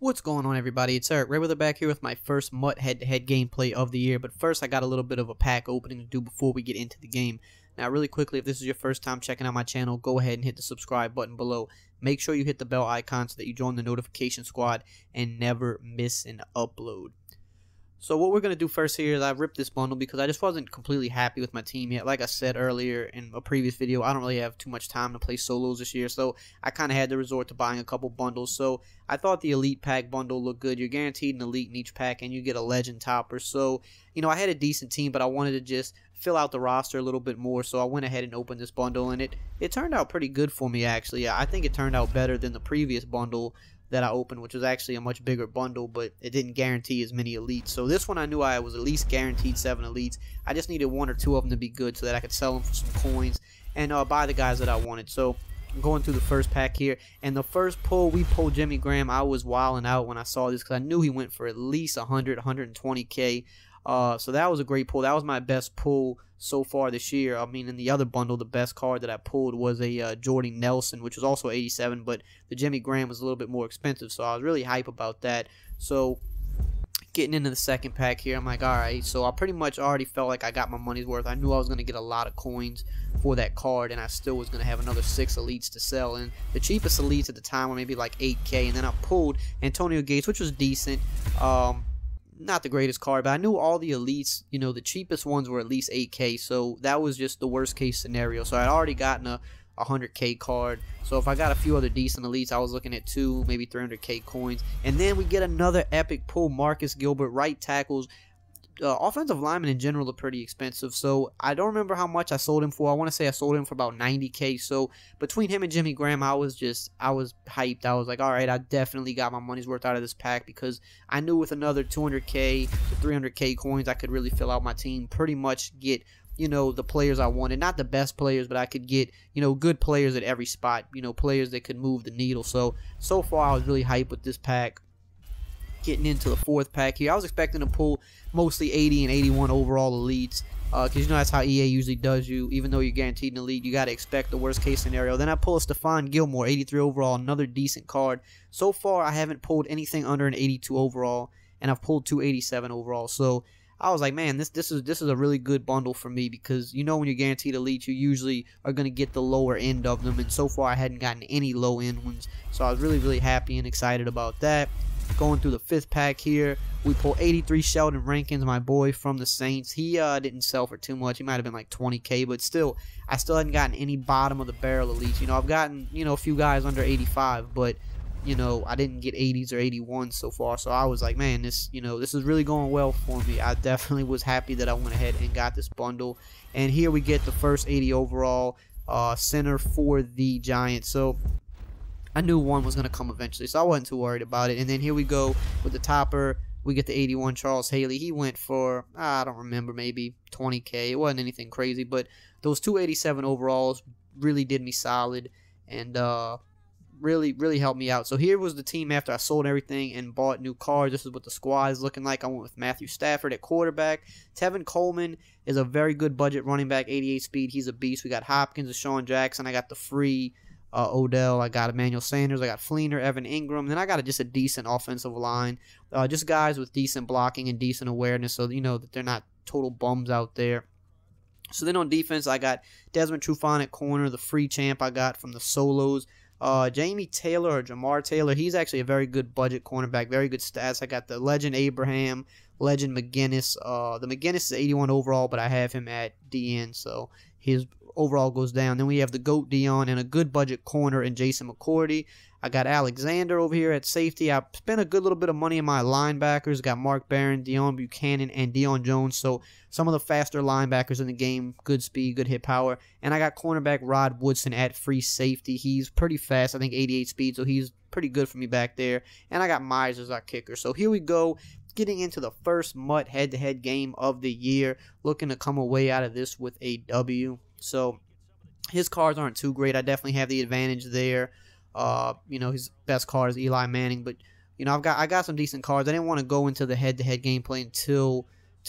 What's going on, everybody? It's EricRayweather back here with my first MUT head-to-head gameplay of the year. But first, I got a little bit of a pack opening to do before we get into the game. Now, really quickly, if this is your first time checking out my channel, go ahead and hit the subscribe button below. Make sure you hit the bell icon so that you join the notification squad and never miss an upload. So what we're going to do first here is I ripped this bundle because I just wasn't completely happy with my team yet. Like I said earlier in a previous video, I don't really have too much time to play solos this year, so I kind of had to resort to buying a couple bundles. So I thought the Elite Pack bundle looked good. You're guaranteed an Elite in each pack, and you get a Legend topper. So, you know, I had a decent team, but I wanted to just fill out the roster a little bit more, so I went ahead and opened this bundle, and it turned out pretty good for me, actually. I think it turned out better than the previous bundle that I opened, which was actually a much bigger bundle, but it didn't guarantee as many elites. So this one I knew I was at least guaranteed 7 elites. I just needed 1 or 2 of them to be good so that I could sell them for some coins and buy the guys that I wanted. So I'm going through the first pack here, and the first pull, we pulled Jimmy Graham. I was wilding out when I saw this because I knew he went for at least 120k. So that was a great pull. That was my best pull so far this year. I mean, in the other bundle, the best card that I pulled was a Jordy Nelson, which was also 87, but the Jimmy Graham was a little bit more expensive, so I was really hype about that. So getting into the second pack here, I'm like, alright, so I pretty much already felt like I got my money's worth. I knew I was going to get a lot of coins for that card, and I still was going to have another 6 elites to sell. And the cheapest elites at the time were maybe like 8k, and then I pulled Antonio Gates, which was decent. Not the greatest card, but I knew all the elites, you know, the cheapest ones were at least 8k, so that was just the worst case scenario. So I'd already gotten a 100k card, so if I got a few other decent elites, I was looking at 2, maybe 300k coins. And then we get another epic pull, Marcus Gilbert, right tackles. Offensive linemen in general are pretty expensive, so I don't remember how much I sold him for. I want to say I sold him for about 90k. So between him and Jimmy Graham, I was hyped. I was like, all right, I definitely got my money's worth out of this pack, because I knew with another 200k to 300k coins, I could really fill out my team, pretty much get, you know, the players I wanted. Not the best players, but I could get, you know, good players at every spot, you know, players that could move the needle. So far I was really hyped with this pack. Getting into the fourth pack here, I was expecting to pull mostly 80 and 81 overall elites, because you know that's how EA usually does you. Even though you're guaranteed an elite, you got to expect the worst case scenario. Then I pull a Stephon Gilmore, 83 overall, another decent card. So far I haven't pulled anything under an 82 overall, and I've pulled 287 overall. So I was like, man, this is a really good bundle for me, because you know when you're guaranteed elite, you usually are going to get the lower end of them, and so far I hadn't gotten any low end ones. So I was really happy and excited about that. Going through the fifth pack here, we pull 83 Sheldon Rankins, my boy from the Saints. He didn't sell for too much. He might have been like 20k, but still, I still hadn't gotten any bottom of the barrel elites. You know, I've gotten, you know, a few guys under 85, but you know, I didn't get 80s or 81s so far. So I was like, man, this, you know, this is really going well for me. I definitely was happy that I went ahead and got this bundle. And here we get the first 80 overall center for the Giants. So I knew one was going to come eventually, so I wasn't too worried about it. And then here we go with the topper. We get the 81 Charles Haley. He went for, I don't remember, maybe 20k. It wasn't anything crazy, but those 287 overalls really did me solid, and really helped me out. So here was the team after I sold everything and bought new cards. This is what the squad is looking like. I went with Matthew Stafford at quarterback. Tevin Coleman is a very good budget running back, 88 speed. He's a beast. We got Hopkins, Deshaun Jackson. I got the free Odell, I got Emmanuel Sanders, I got Fleener, Evan Ingram, then I got just a decent offensive line, just guys with decent blocking and decent awareness, so you know that they're not total bums out there. So then on defense, I got Desmond Trufant at corner, the free champ I got from the solos. Jamie Taylor or Jamar Taylor, he's actually a very good budget cornerback, very good stats. I got the legend Abraham, legend McGinnis. The McGinnis is 81 overall, but I have him at DN, so his overall goes down. Then we have the GOAT Dion and a good budget corner in Jason McCourty. I got Alexander over here at safety. I spent a good little bit of money in my linebackers. Got Mark Barron, Deion Buchanan, and Deion Jones. So some of the faster linebackers in the game. Good speed, good hit power. And I got cornerback Rod Woodson at free safety. He's pretty fast. I think 88 speed, so he's pretty good for me back there. And I got Myers as our kicker. So here we go, getting into the first MUT head-to-head game of the year. Looking to come away out of this with a W. So his cards aren't too great. I definitely have the advantage there. You know, his best card is Eli Manning, but you know, I got some decent cards. I didn't want to go into the head-to-head gameplay until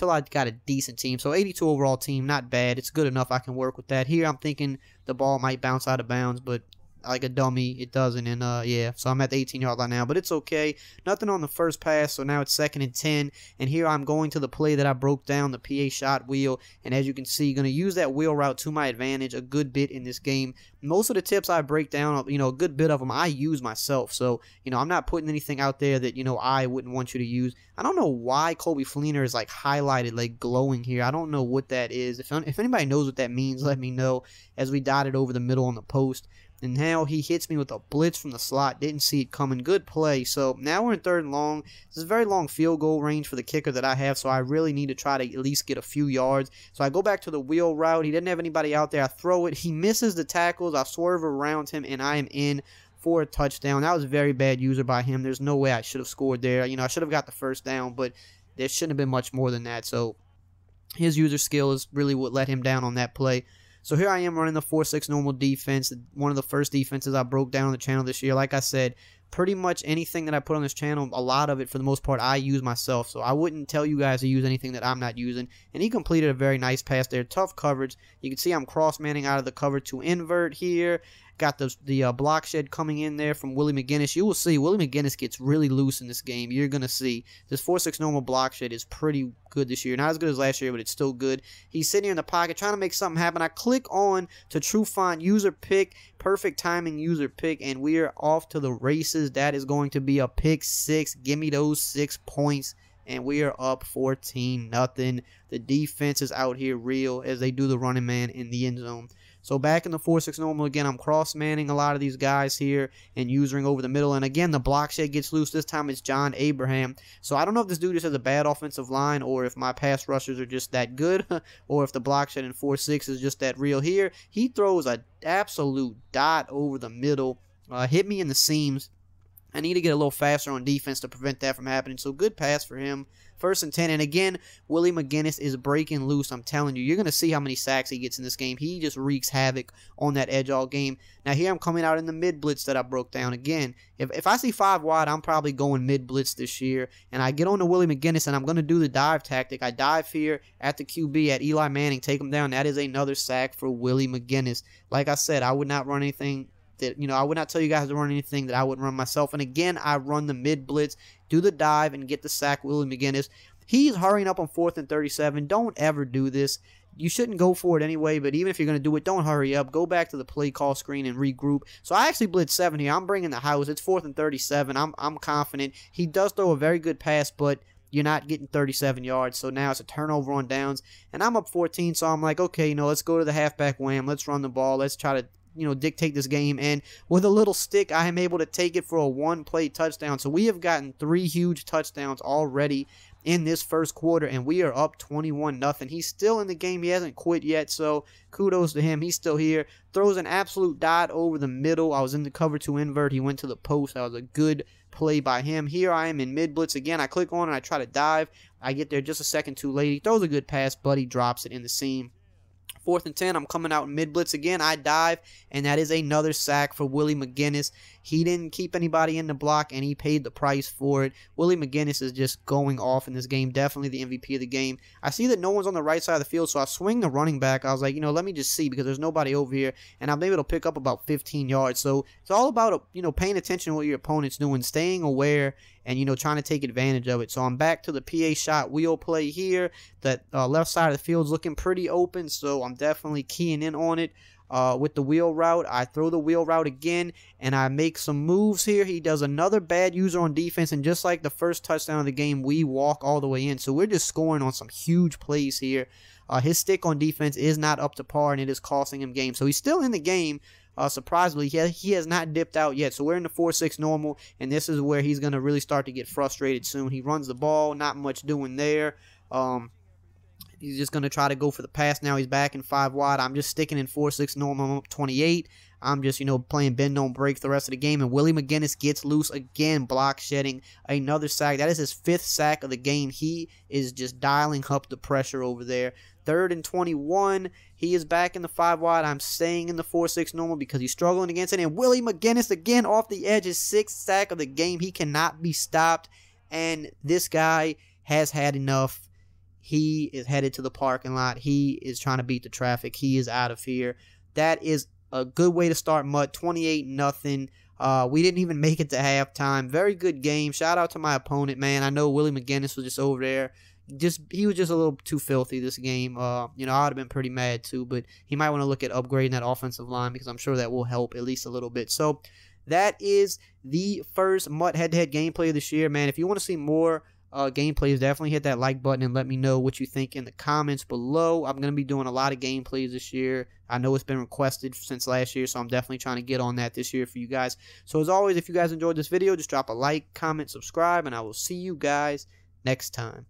I got a decent team. So 82 overall team, not bad. It's good enough. I can work with that. Here I'm thinking the ball might bounce out of bounds, but like a dummy. It doesn't, and yeah, so I'm at the 18-yard line now, but it's okay. Nothing on the first pass, so now it's 2nd and 10, and here I'm going to the play that I broke down, the PA shot wheel, and as you can see, going to use that wheel route to my advantage a good bit in this game. Most of the tips I break down, a good bit of them I use myself, so, I'm not putting anything out there that, I wouldn't want you to use. I don't know why Colby Fleener is, like, highlighted, like, glowing here. I don't know what that is. If anybody knows what that means, let me know, as we dotted over the middle on the post. And now he hits me with a blitz from the slot. Didn't see it coming. Good play. So now we're in 3rd and long. This is a very long field goal range for the kicker that I have, so I really need to try to at least get a few yards. So I go back to the wheel route. He didn't have anybody out there. I throw it. He misses the tackles. I swerve around him, and I am in for a touchdown. That was a very bad user by him. There's no way I should have scored there. I should have got the first down, but there shouldn't have been much more than that. So his user skill is really what let him down on that play. So here I am running the 4-6 normal defense, one of the first defenses I broke down on the channel this year. Like I said, pretty much anything that I put on this channel, a lot of it for the most part I use myself. So I wouldn't tell you guys to use anything that I'm not using. And he completed a very nice pass there. Tough coverage. You can see I'm cross-manning out of the cover to invert here. Got the block shed coming in there from Willie McGinnis. You will see Willie McGinnis gets really loose in this game. You're going to see this 4-6 normal block shed is pretty good this year. Not as good as last year, but it's still good. He's sitting here in the pocket trying to make something happen. I click on to True Font user pick. Perfect timing user pick, and we are off to the races. That is going to be a pick 6. Give me those 6 points. And we are up 14-0. The defense is out here real as they do the running man in the end zone. So back in the 4-6 normal again, I'm cross-manning a lot of these guys here and using over the middle. And again, the block shed gets loose. This time it's John Abraham. So I don't know if this dude just has a bad offensive line or if my pass rushers are just that good or if the block shed in 4-6 is just that real here. He throws an absolute dot over the middle. Hit me in the seams. I need to get a little faster on defense to prevent that from happening. So good pass for him. 1st and 10. And again, Willie McGinnis is breaking loose. I'm telling you, you're going to see how many sacks he gets in this game. He just wreaks havoc on that edge all game. Now here I'm coming out in the mid blitz that I broke down. Again, if I see 5 wide, I'm probably going mid blitz this year. And I get on to Willie McGinnis and I'm going to do the dive tactic. I dive here at the QB at Eli Manning, take him down. That is another sack for Willie McGinnis. Like I said, I would not run anything that, I would not tell you guys to run anything that I wouldn't run myself. And again, I run the mid blitz, do the dive, and get the sack, Willie McGinnis. He's hurrying up on 4th and 37. Don't ever do this. You shouldn't go for it anyway, but even if you're going to do it, don't hurry up. Go back to the play call screen and regroup. So I actually blitz 7 here. I'm bringing the house. It's 4th and 37. I'm confident. He does throw a very good pass, but you're not getting 37 yards. So now it's a turnover on downs. And I'm up 14, so I'm like, okay, let's go to the halfback wham. Let's run the ball. Let's try to dictate this game. And with a little stick, I am able to take it for a 1-play touchdown. So we have gotten 3 huge touchdowns already in this first quarter, and we are up 21-0. He's still in the game. He hasn't quit yet, so kudos to him. He's still here. Throws an absolute dot over the middle. I was in the cover 2 invert. He went to the post. That was a good play by him. Here I am in mid blitz again. I click on and I try to dive. I get there just a second too late. He throws a good pass, but he drops it in the seam. 4th and 10, I'm coming out in mid-blitz again. I dive, and that is another sack for Willie McGinnis. He didn't keep anybody in the block, and he paid the price for it. Willie McGinnis is just going off in this game. Definitely the MVP of the game. I see that no one's on the right side of the field, so I swing the running back. I was like, let me just see because there's nobody over here, and I'm able to pick up about 15 yards. So it's all about, paying attention to what your opponent's doing, staying aware, and, trying to take advantage of it. So I'm back to the PA shot wheel play here. That left side of the field's looking pretty open, so I'm definitely keying in on it. With the wheel route, I throw the wheel route again, and I make some moves here. He does another bad user on defense, and just like the first touchdown of the game, we walk all the way in. So we're just scoring on some huge plays here. His stick on defense is not up to par, and it is costing him games. So he's still in the game. Surprisingly, he has not dipped out yet. So we're in the 4-6 normal, and this is where he's going to really start to get frustrated soon. He runs the ball, not much doing there. He's just going to try to go for the pass now. He's back in 5 wide. I'm just sticking in 4-6 normal. I'm up 28. I'm just, playing bend don't break the rest of the game. And Willie McGinnis gets loose again, block shedding another sack. That is his 5th sack of the game. He is just dialing up the pressure over there. 3rd and 21. He is back in the 5 wide. I'm staying in the 4-6 normal because he's struggling against it. And Willie McGinnis again off the edge. His 6th sack of the game. He cannot be stopped. And this guy has had enough. He is headed to the parking lot. He is trying to beat the traffic. He is out of here. That is A good way to start MUT, 28-0. We didn't even make it to halftime. Very good game. Shout out to my opponent, man. I know Willie McGinnis was just over there. He was just a little too filthy this game. I would have been pretty mad too, but he might want to look at upgrading that offensive line because I'm sure that will help at least a little bit. So that is the first MUT head-to-head gameplay of this year, man. If you want to see more gameplays, definitely hit that like button and let me know what you think in the comments below. I'm going to be doing a lot of gameplays this year. I know it's been requested since last year, so I'm definitely trying to get on that this year for you guys. So as always, if you guys enjoyed this video, just drop a like, comment, subscribe, and I will see you guys next time.